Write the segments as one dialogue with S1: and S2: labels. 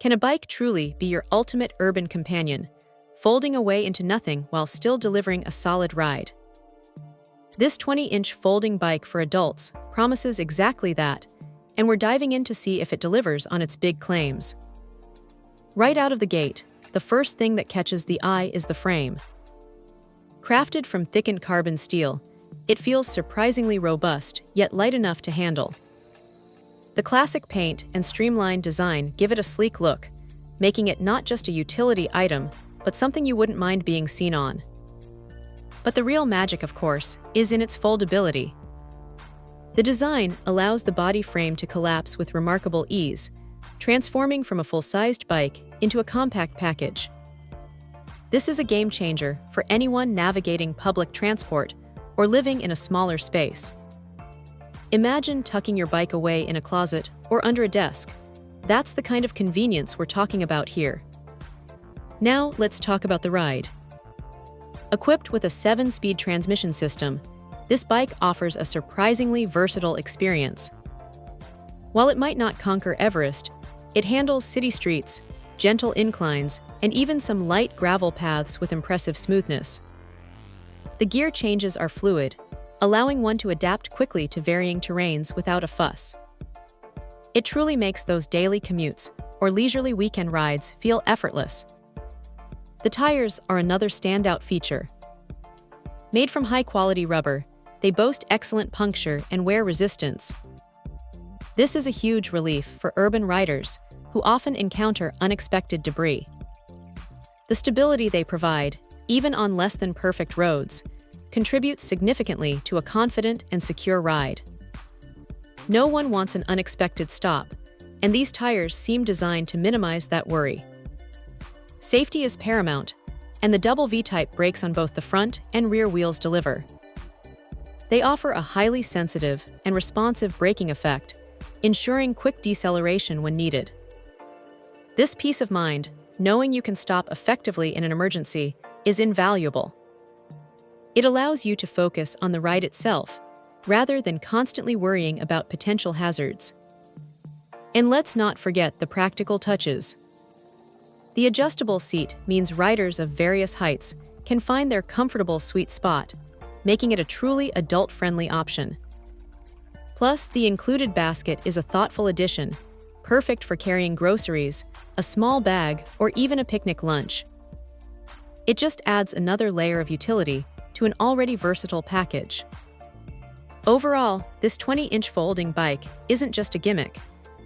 S1: Can a bike truly be your ultimate urban companion, folding away into nothing while still delivering a solid ride? This 20-inch folding bike for adults promises exactly that, and we're diving in to see if it delivers on its big claims. Right out of the gate, the first thing that catches the eye is the frame. Crafted from thickened carbon steel, it feels surprisingly robust, yet light enough to handle. The classic paint and streamlined design give it a sleek look, making it not just a utility item, but something you wouldn't mind being seen on. But the real magic, of course, is in its foldability. The design allows the body frame to collapse with remarkable ease, transforming from a full-sized bike into a compact package. This is a game changer for anyone navigating public transport or living in a smaller space. Imagine tucking your bike away in a closet or under a desk. That's the kind of convenience we're talking about here. Now let's talk about the ride. Equipped with a 7-speed transmission system, this bike offers a surprisingly versatile experience. While it might not conquer Everest, it handles city streets, gentle inclines, and even some light gravel paths with impressive smoothness. The gear changes are fluid, allowing one to adapt quickly to varying terrains without a fuss. It truly makes those daily commutes or leisurely weekend rides feel effortless. The tires are another standout feature. Made from high-quality rubber, they boast excellent puncture and wear resistance. This is a huge relief for urban riders who often encounter unexpected debris. The stability they provide, even on less than perfect roads, contributes significantly to a confident and secure ride. No one wants an unexpected stop, and these tires seem designed to minimize that worry. Safety is paramount, and the double V-type brakes on both the front and rear wheels deliver. They offer a highly sensitive and responsive braking effect, ensuring quick deceleration when needed. This peace of mind, knowing you can stop effectively in an emergency, is invaluable. It allows you to focus on the ride itself, rather than constantly worrying about potential hazards. And let's not forget the practical touches. The adjustable seat means riders of various heights can find their comfortable sweet spot, making it a truly adult-friendly option. Plus, the included basket is a thoughtful addition, perfect for carrying groceries, a small bag, or even a picnic lunch. It just adds another layer of utility to an already versatile package. Overall, this 20-inch folding bike isn't just a gimmick.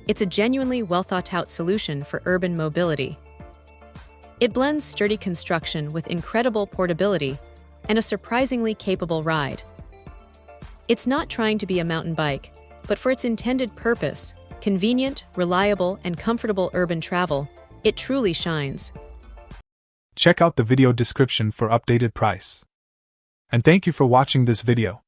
S1: It's a genuinely well-thought-out solution for urban mobility. It blends sturdy construction with incredible portability and a surprisingly capable ride. It's not trying to be a mountain bike, but for its intended purpose, convenient, reliable, and comfortable urban travel, it truly shines.
S2: Check out the video description for updated price. And thank you for watching this video.